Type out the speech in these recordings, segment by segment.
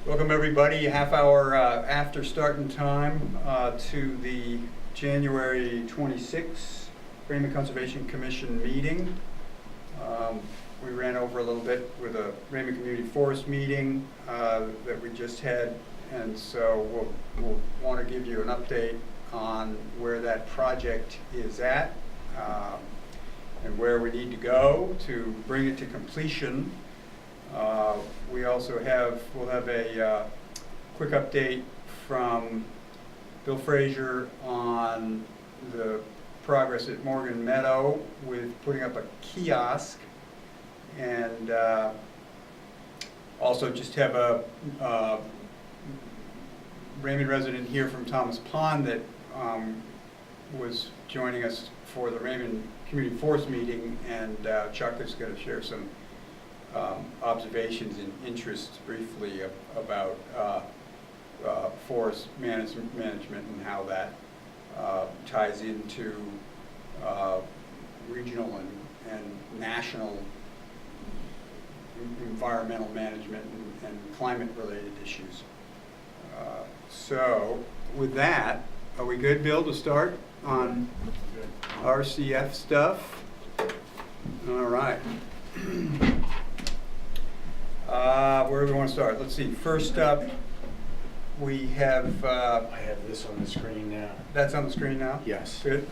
Welcome everybody, half hour after starting time to the January 26th Raymond Conservation Commission meeting. We ran over a little bit with a Raymond Community Forest meeting that we just had, and so we'll want to give you an update on where that project is at and where we need to go to bring it to completion. We also we'll have a quick update from Bill Fraser on the progress at Morgan Meadow with putting up a kiosk, and also just have a Raymond resident here from Thomas Pond that was joining us for the Raymond Community Forest meeting, and Chuck is going to share some observations and interests briefly about forest management and how that ties into regional and national environmental management and climate related issues. So with that, are we good, Bill, to start on RCF stuff? All right. Where do we want to start? Let's see. First up, we have... I have this on the screen now. That's on the screen now? Yes. Good.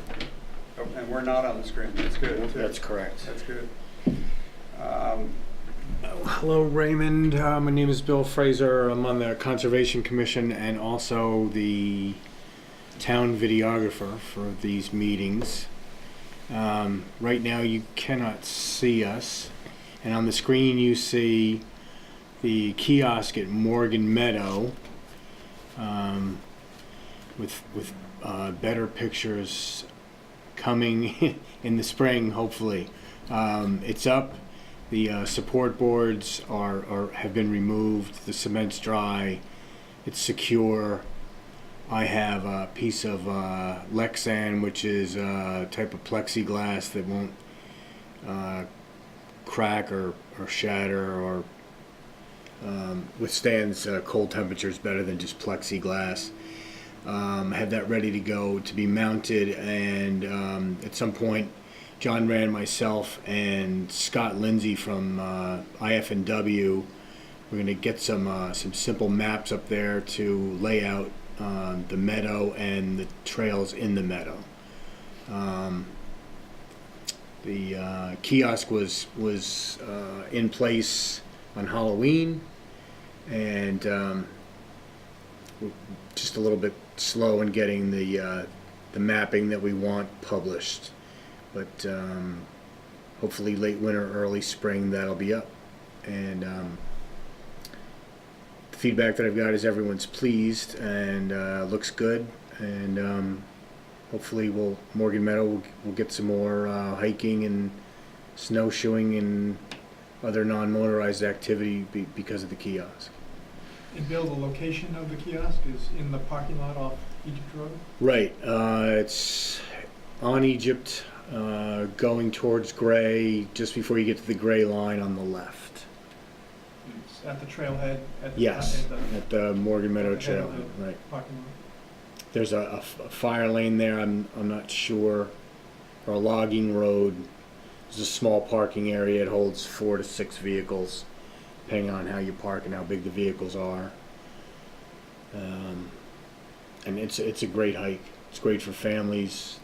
Oh, and we're not on the screen. That's good. That's correct. That's good. Hello, Raymond. My name is Bill Fraser. I'm on the Conservation Commission and also the town videographer for these meetings. Right now you cannot see us, and on the screen you see the kiosk at Morgan Meadow with better pictures coming in the spring, hopefully. It's up. The support boards have been removed. The cement's dry. It's secure. I have a piece of Lexan, which is a type of plexiglass that won't crack or shatter or withstands cold temperatures better than just plexiglass. Have that ready to go to be mounted, and at some point John Rand, myself, and Scott Lindsay from IF&W, we're going to get some simple maps up there to lay out the meadow and the trails in the meadow. The kiosk was in place on Halloween, and we're just a little bit slow in getting the mapping that we want published. But hopefully late winter, early spring, that'll be up. And the feedback that I've got is everyone's pleased and looks good. And hopefully Morgan Meadow will get some more hiking and snowshoeing and other non-motorized activity because of the kiosk. And Bill, the location of the kiosk is in the parking lot off Egypt Road? Right. It's on Egypt. Going towards Gray, just before you get to the Gray line on the left. It's at the trailhead? Yes, at the Morgan Meadow trailhead, right. Parking lot. There's a fire lane there, I'm not sure, or a logging road. There's a small parking area. It holds 4 to 6 vehicles, depending on how you park and how big the vehicles are. And it's a great hike. It's great for families.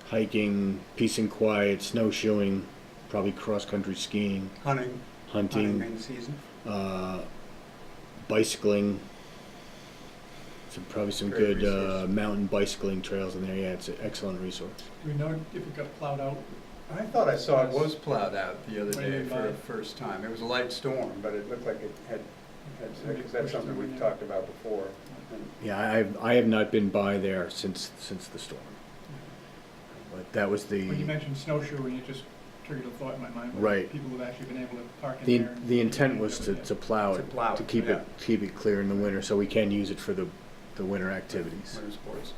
Hiking, peace and quiet, snowshoeing, probably cross-country skiing, hunting, in season. Bicycling. So probably some Great good mountain bicycling trails in there. Yeah, it's an excellent resource. Do we know if it got plowed out? I thought I saw it was plowed out the other When day you for buy the it? first time. It was a light storm, but it looked like it had because that's something we've talked about before. And Yeah, I have not been by there since the storm. But that was When you the mentioned snowshoeing, it just triggered a thought in my mind. Right. People have actually been able to park in there. the intent was to plow To it, plow to it, keep yeah. it clear in the winter, so we can use it for the winter activities. Winter sports.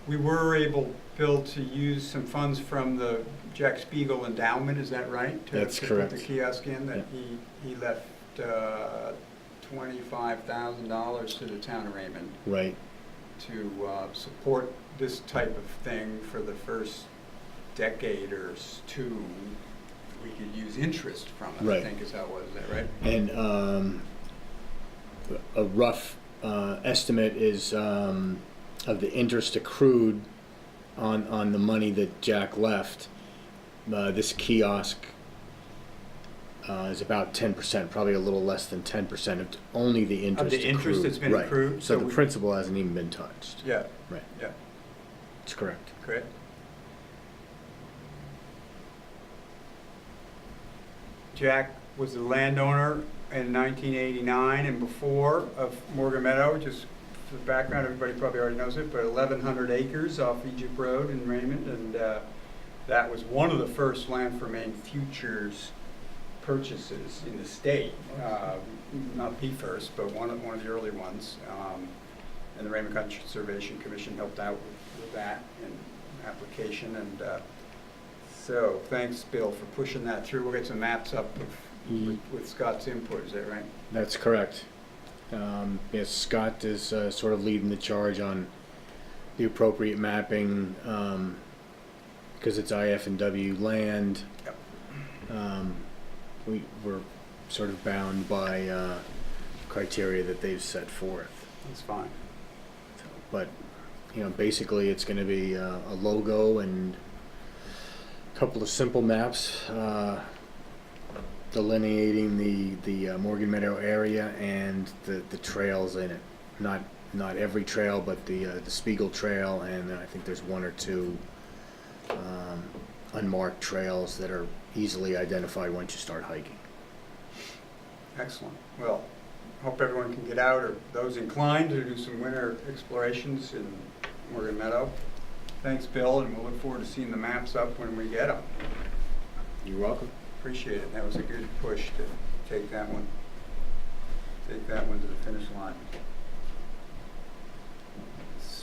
We were able, Bill, to use some funds from the Jack Spiegel Endowment, is that right? That's to correct. put the kiosk in, that Yeah. he left $25,000 to the town of Raymond Right. to support this type of thing for the first decade or two. We could use interest from it, I Right. think is how it was, is that right? And a rough estimate is of the interest accrued on the money that Jack left. This kiosk is about 10%, probably a little less than 10% of only the interest Of the interest accrued. that's been Right. accrued? So So the we- principal hasn't even been touched. Yeah, Right. yeah, That's correct. correct. Jack was the landowner in 1989 and before of Morgan Meadow, just for the background, everybody probably already knows it, but 1,100 acres off Egypt Road in Raymond, and that was one of the first Land for Maine Futures purchases in the state. Not the first, but one of the early ones. And the Raymond Conservation Commission helped out with that and application, and so thanks, Bill, for pushing that through. We'll get some maps up with Scott's input, is that right? That's correct. Yes, Scott is sort of leading the charge on the appropriate mapping because it's IF&W land. Yep. We're sort of bound by criteria that they've set forth. That's fine. But, basically it's going to be a logo and a couple of simple maps delineating the Morgan Meadow area and the trails in it. Not every trail, but the Spiegel Trail, and I think there's one or two unmarked trails that are easily identified once you start hiking. Excellent. Well, hope everyone can get out, or those inclined to do some winter explorations in Morgan Meadow. Thanks, Bill, and we'll look forward to seeing the maps up when we get them. You're welcome. Appreciate it. That was a good push to take that one to the finish line.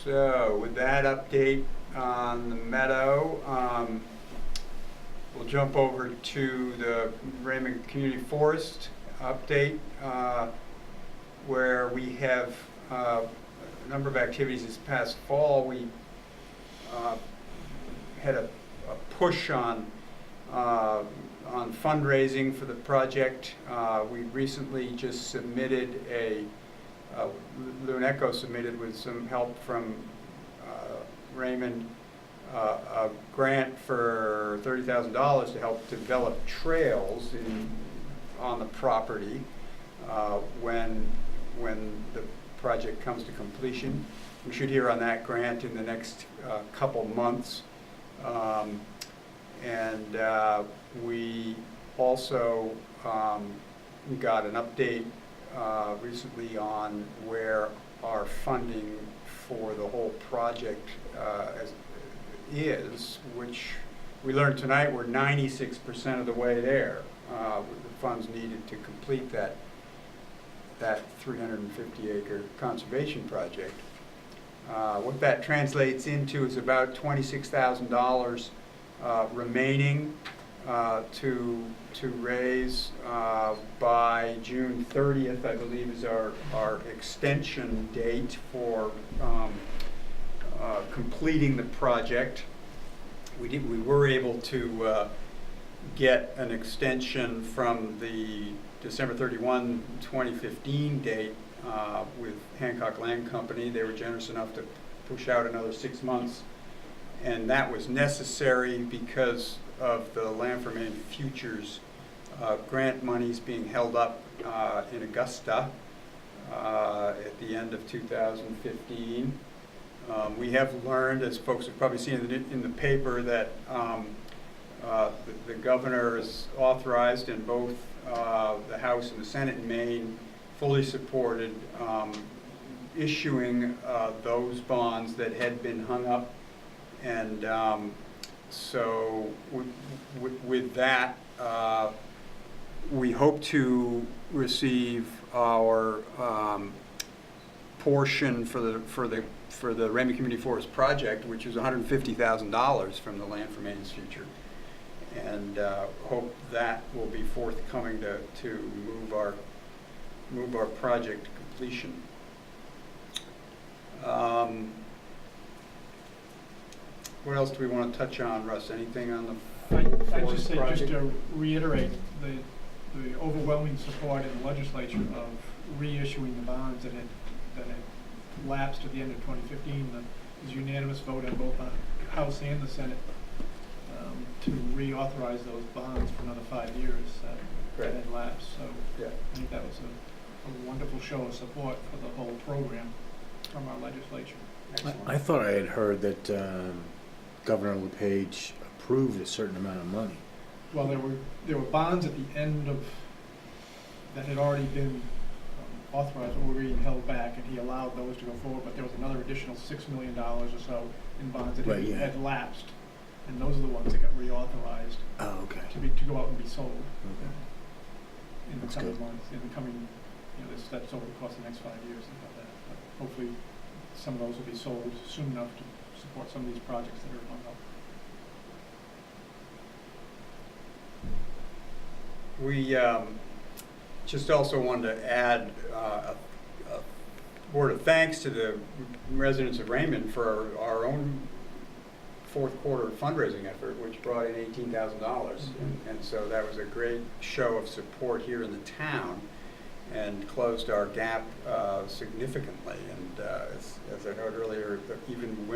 So with that update on the meadow, we'll jump over to the Raymond Community Forest update, where we have a number of activities this past fall. We had a push on fundraising for the project. We recently just submitted Luneco submitted with some help from Raymond a grant for $30,000 to help develop trails on the property when the project comes to completion. We should hear on that grant in the next couple months. We also got an update recently on where our funding for the whole project is, which we learned tonight we're 96% of the way there with the funds needed to complete that 350-acre conservation project. What that translates into is about $26,000 remaining to raise by June 30th, I believe, is our extension date for completing the project. We were able to get an extension from the December 31, 2015 date with Hancock Land Company. They were generous enough to push out another 6 months, and that was necessary because of the Land for Maine Futures grant monies being held up in Augusta at the end of 2015. We have learned, as folks have probably seen in the paper, that the governor has authorized, and both the House and the Senate in Maine fully supported issuing those bonds that had been hung up. And so with that, we hope to receive our portion for the Raymond Community Forest project, which is $150,000 from the Land for Maine's Future, and hope that will be forthcoming to move move our project to completion. What else do we want to touch on, Russ? Anything on the I'd just forest say, project? just to reiterate, the overwhelming support in the legislature of reissuing the bonds that had lapsed at the end of 2015. There's unanimous vote on both the House and the Senate to reauthorize those bonds for another 5 years that had lapsed. So Yeah. I think that was a wonderful show of support for the whole program from our legislature. Excellent. I thought I had heard that Governor LePage approved a certain amount of money. Well, there were bonds at the end of, that had already been authorized or were being held back, and he allowed those to go forward, but there was another additional $6 million or so in bonds that Right, yeah. had lapsed, and those are the ones that got reauthorized Oh, okay. to go out and be sold Okay. in the That's coming good. months, in the coming, that's over the course of the next 5 years, and about that. But hopefully, some of those will be sold soon enough to support some of these projects that are on up. We just also wanted to add a word of thanks to the residents of Raymond for our own fourth quarter fundraising effort, which brought in $18,000. And so that was a great show of support here in the town and closed our gap significantly. And as I noted earlier, even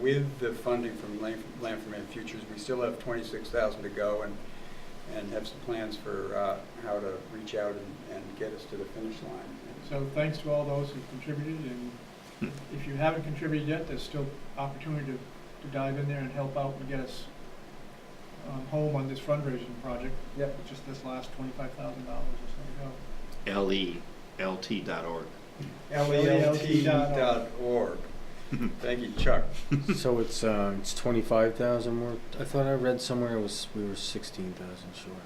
with the funding from Land for Man Futures, we still have $26,000 to go and have some plans for how to reach out and get us to the finish line. So thanks to all those who contributed, and if you haven't contributed yet, there's still opportunity to dive in there and help out and get us home on this fundraising project. Yep. With just this last $25,000 or so to go. LELT.org. LELT.org. Thank you, Chuck. So it's 25,000 more. I thought I read somewhere we were 16,000 short.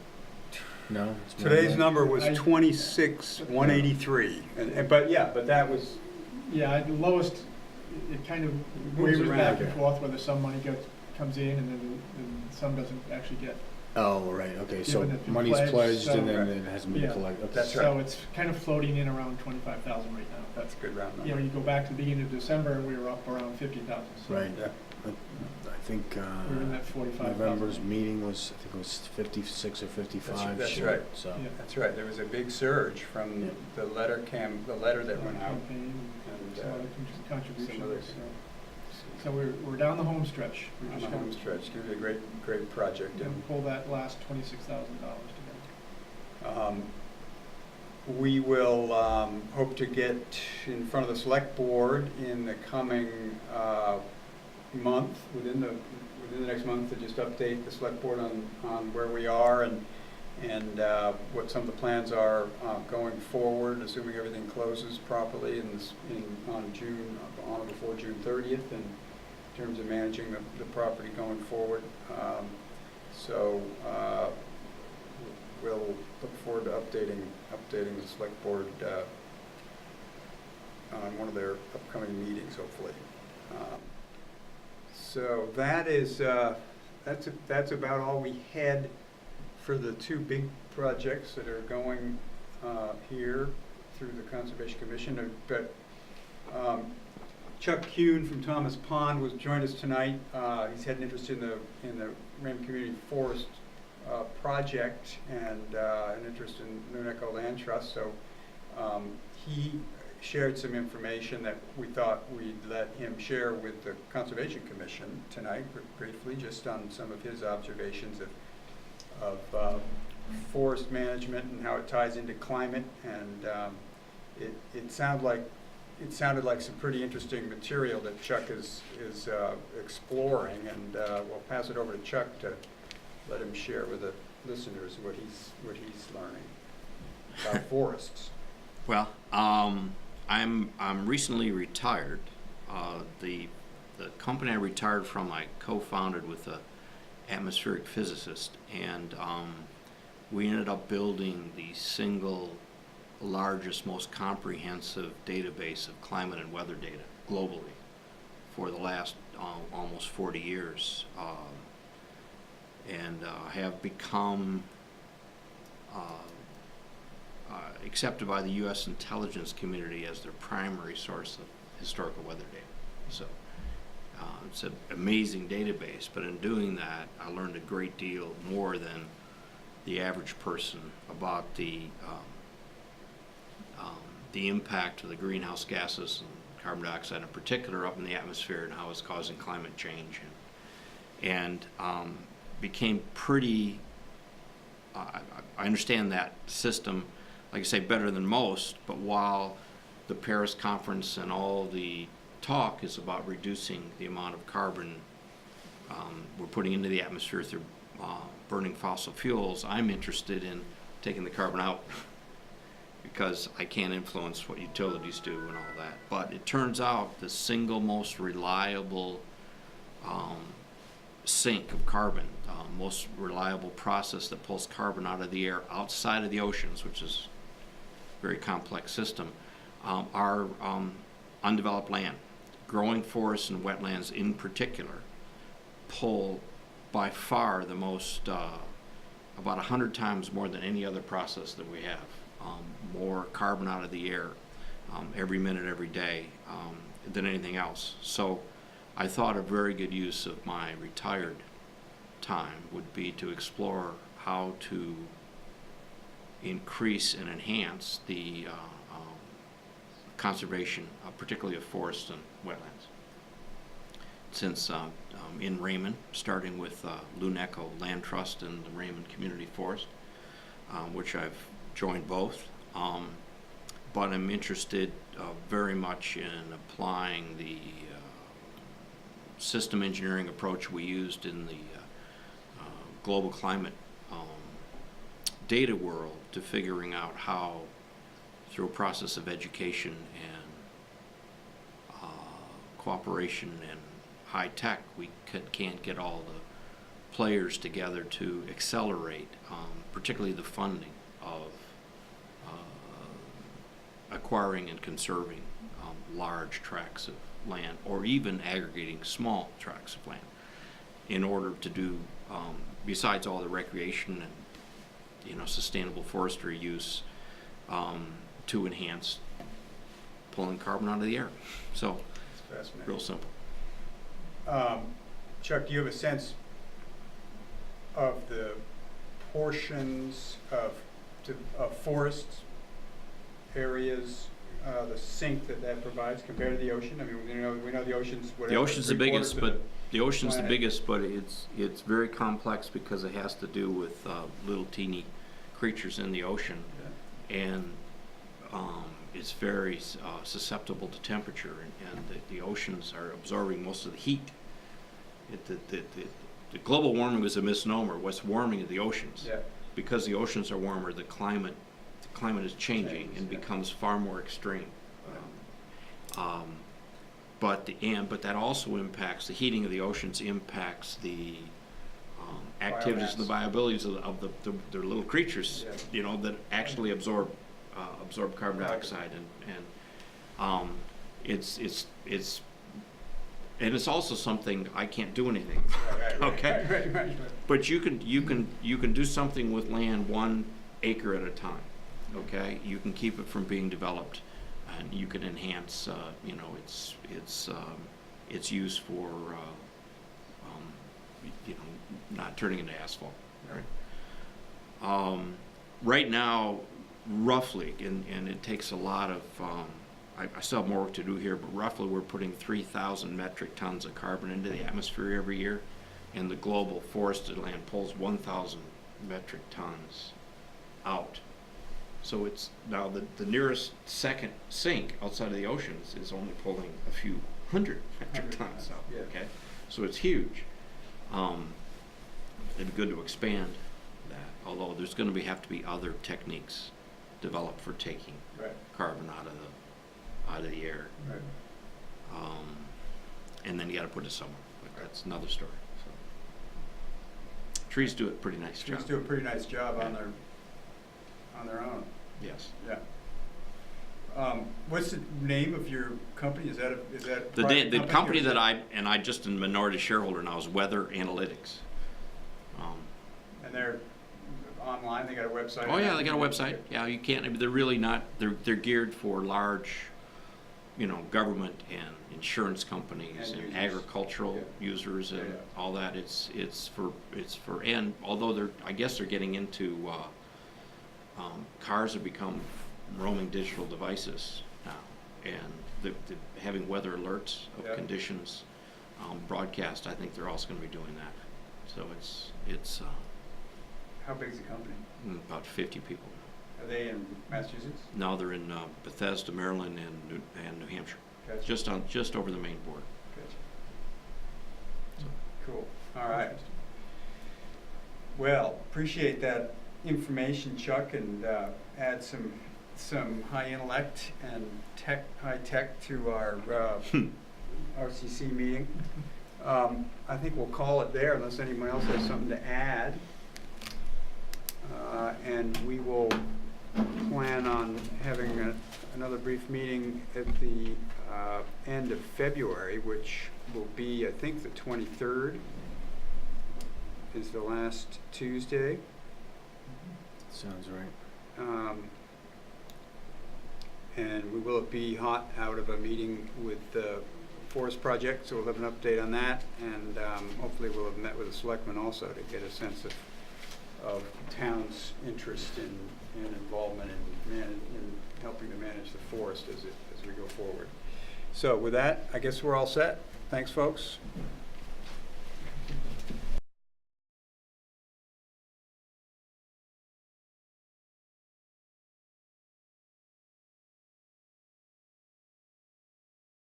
No. It's more Today's than number was I- 26,183, but that was Yeah, the lowest, it kind of Moves wavers around, back and yeah. forth, whether some money comes in and then some doesn't actually get. that. Oh, right. Okay. So Given it's been money's pledged, pledged so- and then it hasn't been Yeah. collected. Okay. That's right. So it's kind of floating in around 25,000 right now. But that's a good round you know, number. you go back to the beginning of December, and we were up around 50,000. So Right. Yeah. I think we were in that 45,000. November's meeting was, I think it was 56 or 55 That's short. right. So. Yeah. That's right. There was a big surge from Yeah. the letter that went out. Campaign and And some other contributions. some other- So we're down the home stretch. We're on just the home gonna stretch. It's going to be a great project. And pull that last $26,000 together. we will hope to get in front of the select board in the coming month, within the next month, to just update the select board on where we are and what some of the plans are going forward, assuming everything closes properly on or before June 30th, in terms of managing the property going forward. So we'll look forward to updating the select board on one of their upcoming meetings, hopefully. So that's about all we had for the two big projects that are going here through the Conservation Commission. But Chuck Kuhn from Thomas Pond was joined us tonight. He's had an interest in the Raymond Community Forest project and an interest in Moon Echo Land Trust. So he shared some information that we thought we'd let him share with the Conservation Commission tonight, briefly, just on some of his observations of forest management and how it ties into climate. And it sounded like some pretty interesting material that Chuck is exploring, and we'll pass it over to Chuck to let him share with the listeners what he's learning about forests. Well, I'm recently retired. The company I retired from, I co-founded with a atmospheric physicist, and we ended up building the single largest, most comprehensive database of climate and weather data globally for the last almost 40 years, and have become accepted by the U.S. intelligence community as their primary source of historical weather data. So it's an amazing database, but in doing that, I learned a great deal more than the average person about the impact of the greenhouse gases and carbon dioxide in particular up in the atmosphere and how it's causing climate change, and became pretty, I understand that system, like I say, better than most, but while the Paris conference and all the talk is about reducing the amount of carbon we're putting into the atmosphere through burning fossil fuels, I'm interested in taking the carbon out because I can't influence what utilities do and all that. But it turns out the single most reliable sink of carbon, most reliable process that pulls carbon out of the air outside of the oceans, which is a very complex system, are undeveloped land. Growing forests and wetlands in particular pull by far the most, about 100 times more than any other process that we have, more carbon out of the air every minute, every day than anything else. So I thought a very good use of my retired time would be to explore how to increase and enhance the conservation, particularly of forests and wetlands. Since in Raymond, starting with Luneco Land Trust and the Raymond Community Forest, which I've joined both, but I'm interested very much in applying the system engineering approach we used in the global climate data world to figuring out how, through a process of education and cooperation and high tech, we can't get all the players together to accelerate, particularly the funding of acquiring and conserving large tracts of land, or even aggregating small tracts of land, in order to do, besides all the recreation and sustainable forestry use, to enhance pulling carbon out of the air. So, That's fascinating. real simple. Chuck, do you have a sense of the portions of forest areas, the sink that provides compared to the ocean? I mean, we know the ocean's whatever. The ocean's the biggest, but planet. it's very complex because it has to do with little teeny creatures in the ocean, and it's very susceptible to temperature, and the oceans are absorbing most of the heat. The global warming was a misnomer. What's warming is the oceans. Yeah. Because the oceans are warmer, the climate is changing and becomes far more extreme. But that also impacts the heating of the oceans, impacts the activities and the viabilities of the little creatures, Yeah. that actually absorb carbon dioxide, and it's also something I can't do anything. Right. Okay. Right. But you can do something with land 1 acre at a time. Okay, you can keep it from being developed, and you can enhance its use for not turning into asphalt. Right. Right now, roughly, and it takes a lot of. I still have more work to do here, but roughly we're putting 3,000 metric tons of carbon into the atmosphere every year, and the global forested land pulls 1,000 metric tons out. So it's now the nearest second sink outside of the oceans is only pulling a few hundred metric tons out. Yeah. Okay, so it's huge. It'd be good to expand that, although there's going to have to be other techniques developed for taking Right. carbon out of the air, Right. and then you got to put it somewhere. But that's another story. So. Trees do a pretty nice Trees job. do a pretty nice job on their own. Yes. Yeah. What's the name of your company? Is that a The private company or is that it- I just a minority shareholder now is Weather Analytics. And they're online? They got a website? Oh, yeah, they got a website. Yeah, you can't, they're really not, they're geared for large, government and insurance companies And and users. agricultural Yeah. users and Yeah. all that. It's for, and although I guess they're getting into, cars have become roaming digital devices now. And having weather alerts of Yeah. conditions, broadcast, I think they're also gonna be doing that. So it's How big's the company? about 50 people. Are they in Massachusetts? Now they're in Bethesda, Maryland, and New Hampshire, Gotcha. just over the main board. Gotcha. Cool. All right. Well, appreciate that information, Chuck, and add some high intellect and high tech to our RCC meeting. I think we'll call it there unless anyone else has something to add. And we will plan on having another brief meeting at the end of February, which will be, I think, the 23rd is the last Tuesday. Sounds right. And we will be hot out of a meeting with the Forest Project, so we'll have an update on that, and hopefully we'll have met with the selectmen also to get a sense of town's interest and involvement in helping to manage the forest as we go forward. So with that, I guess we're all set. Thanks, folks.